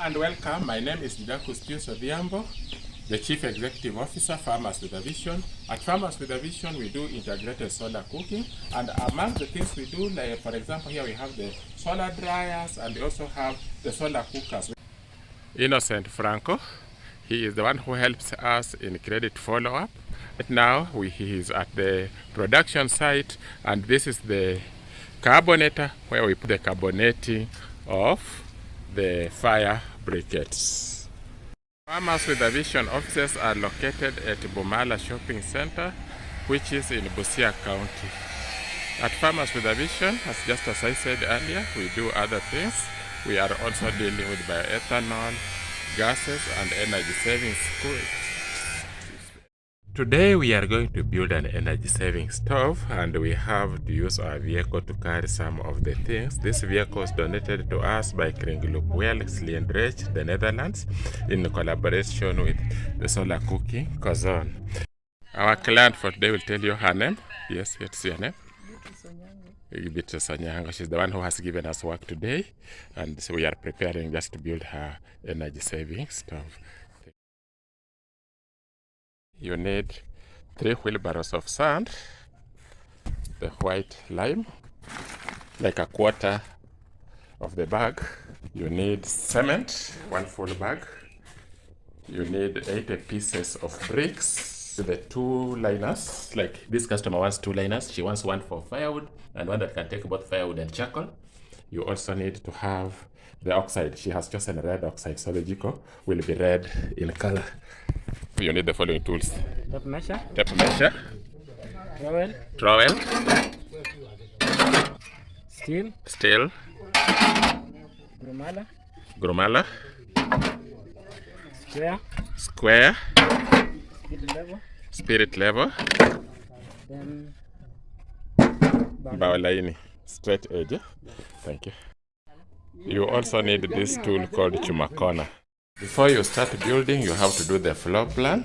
and welcome. My name is Didacus Odhiambo, the Chief Executive Officer, Farmers with a Vision. At Farmers with a Vision, we do integrated solar cooking, and among the things we do, like for example, here we have the solar dryers, and we also have the solar cookers. Innocent Franco, he is the one who helps us in credit follow-up. Right now, he is at the production site, and this is the carbonator where we put the carbonating of the fire briquettes. Farmers with a Vision offices are located at Bumala Shopping Center, which is in Busia County. At Farmers with a Vision, just as I said earlier, we do other things. We are also dealing with bioethanol, gases, and energy savings. Today we are going to build an energy saving stove, and we have to use our vehicle to carry some of the things. This vehicle was donated to us by Kringloopwell, Sliendrecht, the Netherlands, in collaboration with the Solar Cooking Kozon. Our client for today will tell you her name. Yes, what's your name? She's the one who has given us work today, and so we are preparing just to build her energy saving stove. You need 3 wheelbarrows of sand, the white lime, like a quarter of the bag. You need cement, 1 full bag. You need 80 pieces of bricks, the 2 liners. Like this customer wants 2 liners. She wants one for firewood and one that can take both firewood and charcoal. You also need to have the oxide. She has chosen red oxide, so the jiko will be red in color. You need the following tools: tape measure, trowel, steel, gromala, square, spirit level, then bawalaini, straight edge. Thank you. You also need this tool called chumakona. Before you start building, you have to do the floor plan.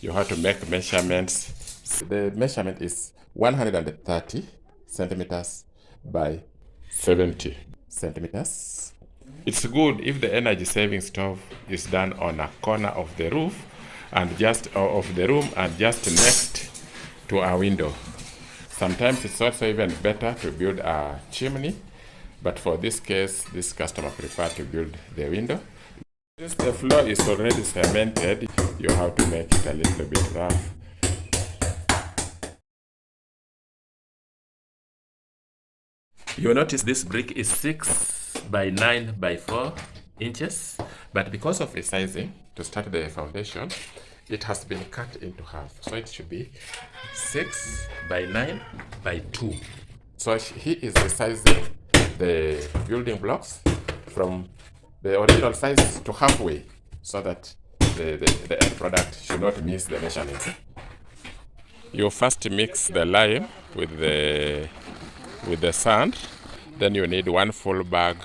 You have to make measurements. The measurement is 130 centimeters by 70 centimeters. It's good if the energy saving stove is done on a corner of the roof and just of the room and just next to a window. Sometimes it's also even better to build a chimney, but for this case, this customer preferred to build the window. Since the floor is already cemented, you have to make it a little bit rough. You notice this brick is 6 by 9 by 4 inches, but because of resizing to start the foundation, it has been cut into half. So it should be 6 by 9 by 2. So he is resizing the building blocks from the original size to halfway, so that the end product should not miss the measurements. You first mix the lime with the sand, then you need 1 full bag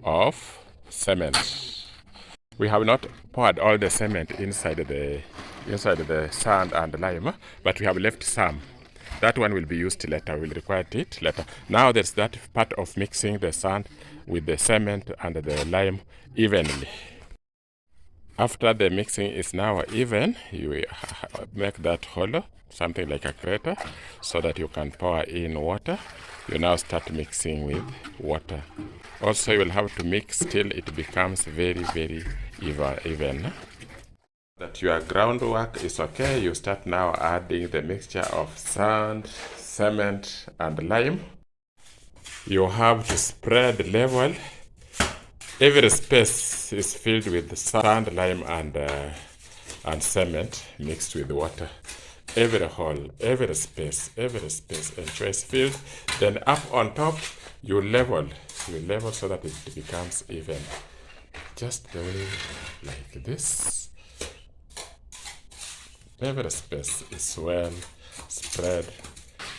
of cement. We have not poured all the cement inside the sand and lime, but we have left some. That one will be used later. We'll require it later. Now there's that part of mixing the sand with the cement and the lime evenly. After the mixing is now even, you make that hollow, something like a crater, so that you can pour in water. You now start mixing with water. Also, you will have to mix till it becomes very, very even. That your groundwork is okay, you start now adding the mixture of sand, cement, and lime. You have to spread level. Every space is filled with sand, lime, and cement mixed with water. Every hole, every space, ensure it's filled. Then up on top, you level so that it becomes even. Just the way like this. Every space is well spread.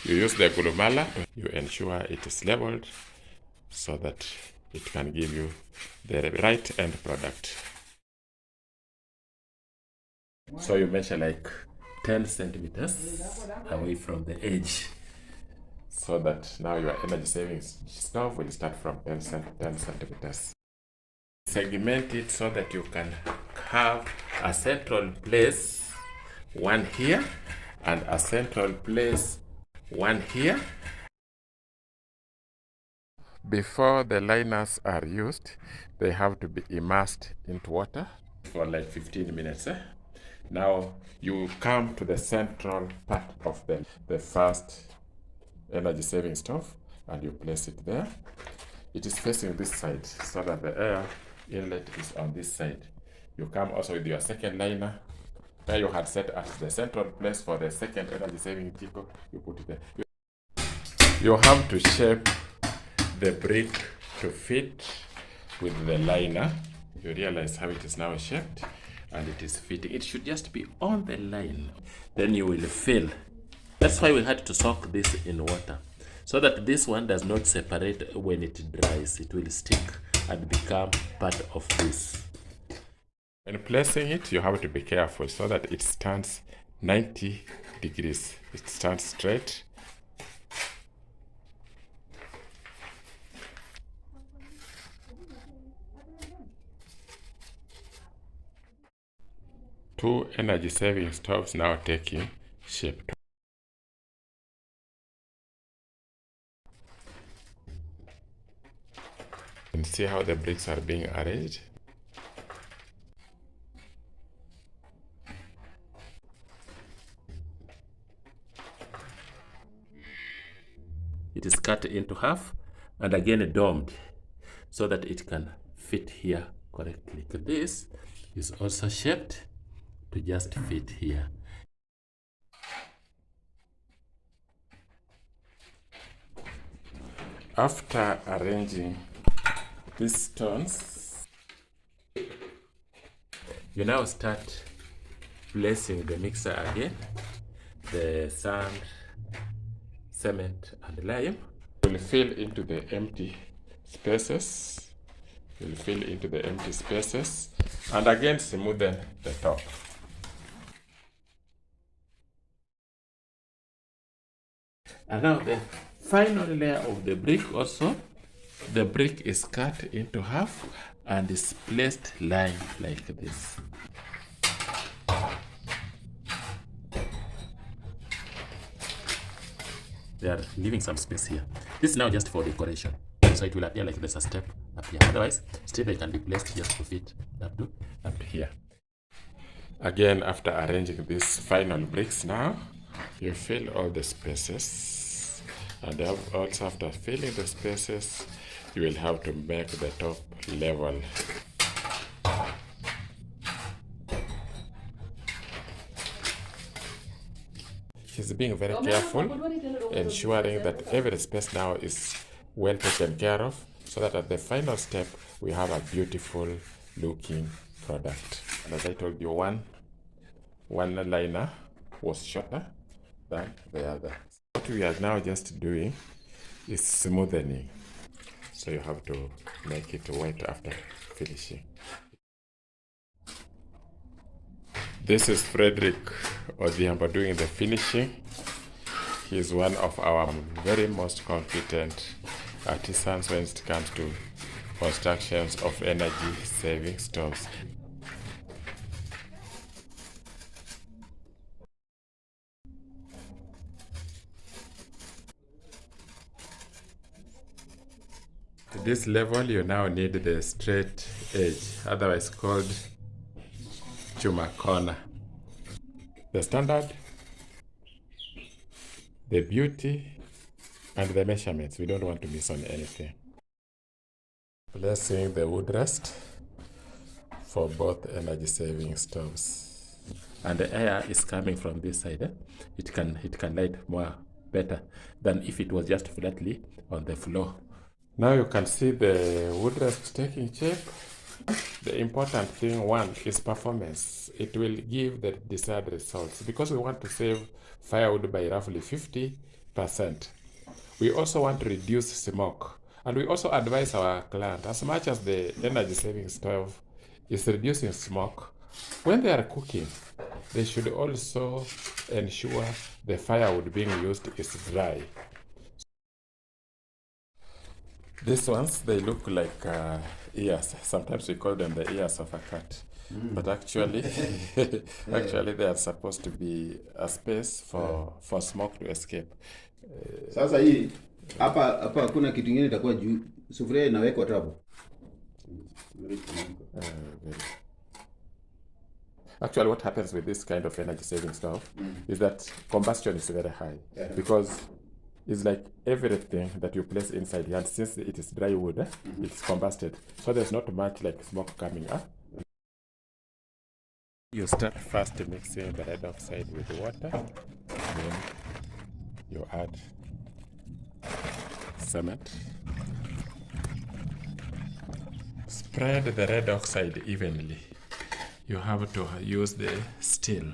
You use the gulumala, you ensure it is leveled so that it can give you the right end product. So you measure like 10 centimeters away from the edge, so that now your energy savings stove will start from 10 centimeters. segment it so that you can have a central place, one here, and a central place, one here. Before the liners are used, they have to be immersed into water for like 15 minutes. Now you come to the central part of the first energy saving stove and you place it there. It is facing this side so that the air inlet is on this side. You come also with your second liner where you had set as the central place for the second energy saving jiko. You put it there. You have to shape the brick to fit with the liner. You realize how it is now shaped and it is fitting. It should just be on the line. Then you will fill. That's why we had to soak this in water, so that this one does not separate when it dries. It will stick and become part of this. When placing it, you have to be careful so that it stands 90 degrees. It stands straight. Two energy saving stoves now taking shape. You can see how the bricks are being arranged. It is cut into half and again domed so that it can fit here correctly. This is also shaped to just fit here. After arranging these stones, you now start placing the mixer again, the sand, cement and lime. Will fill into the empty spaces. Will fill into the empty spaces and again smoothen the top. And now the final layer of the brick also, the brick is cut into half and is placed line like this. They are leaving some space here. This is now just for decoration, so it will appear like there's a step up here. Otherwise, still they can be placed just to fit up to here. Again, after arranging these final bricks now, you fill all the spaces, and also after filling the spaces, you will have to make the top level. He's being very careful, ensuring that every space now is well taken care of, so that at the final step we have a beautiful looking product. And as I told you, one liner was shorter than the other. What we are now just doing is smoothing. So you have to make it wet after finishing. This is Frederick Odhiambo doing the finishing. He is one of our very most competent artisans when it comes to constructions of energy saving stoves. To this level, you now need the straight edge, otherwise called chuma corner. The standard, the beauty, and the measurements. We don't want to miss on anything. Placing the wood rest for both energy saving stoves. And the air is coming from this side. It can light more better than if it was just flatly on the floor. Now you can see the wood rest taking shape. The important thing, one, is performance. It will give the desired results because we want to save firewood by roughly 50%. We also want to reduce smoke. And we also advise our client, as much as the energy saving stove is reducing smoke, when they are cooking, they should also ensure the firewood being used is dry. These ones, they look like ears. Sometimes we call them the ears of a cat. But actually, actually they are supposed to be a space for smoke to escape. Sasa hii hapa hakuna kitu kingine itakuwa juu. Sufuria inawekwa hapo. Actually, what happens with this kind of energy saving stove is that combustion is very high because it's like everything that you place inside here, and since it is dry wood, it's combusted. So there's not much like smoke coming up. You start first mixing the red oxide with the water, then you add cement. Spread the red oxide evenly. You have to use the steel.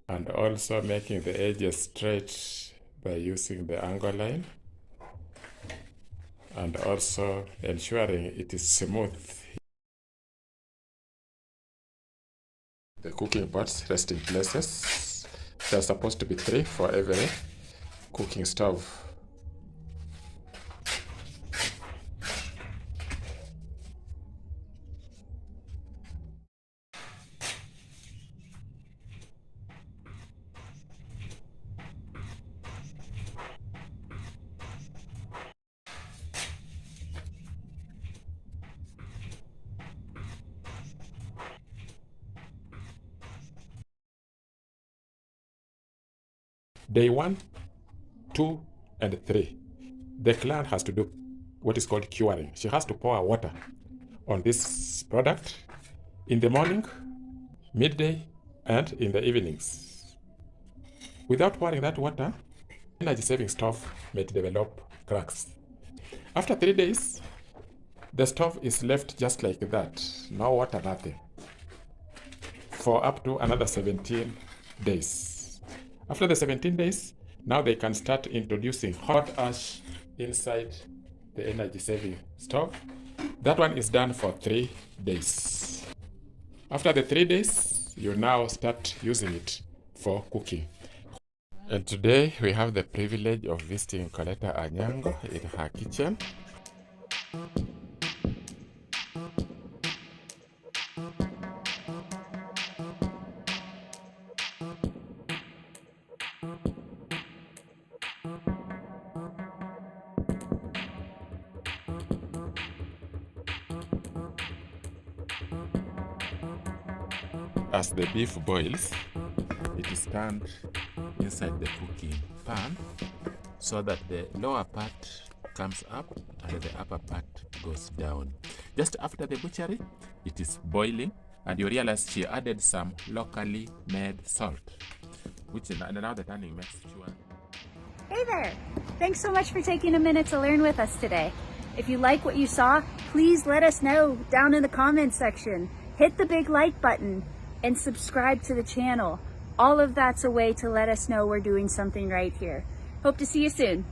And also making the edges straight by using the angle line. And also ensuring it is smooth. The cooking pots resting places. There are supposed to be 3 for every cooking stove. Day 1, 2, and 3. The client has to do what is called curing. She has to pour water on this product in the morning, midday, and in the evenings. Without pouring that water, energy saving stove may develop cracks. After 3 days, the stove is left just like that, no water, nothing, for up to another 17 days. After the 17 days, now they can start introducing hot ash inside the energy saving stove. That one is done for 3 days. After the 3 days, you now start using it for cooking. And today we have the privilege of visiting Coletta Anyango in her kitchen. As the beef boils, it is turned inside the cooking pan so that the lower part comes up and the upper part goes down. Just after the butchery, it is boiling, and you realize she added some locally made salt, which now the turning makes sure. Hey there! Thanks so much for taking a minute to learn with us today. If you like what you saw, please let us know down in the comments section. Hit the big like button and subscribe to the channel. All of that's a way to let us know we're doing something right here. Hope to see you soon.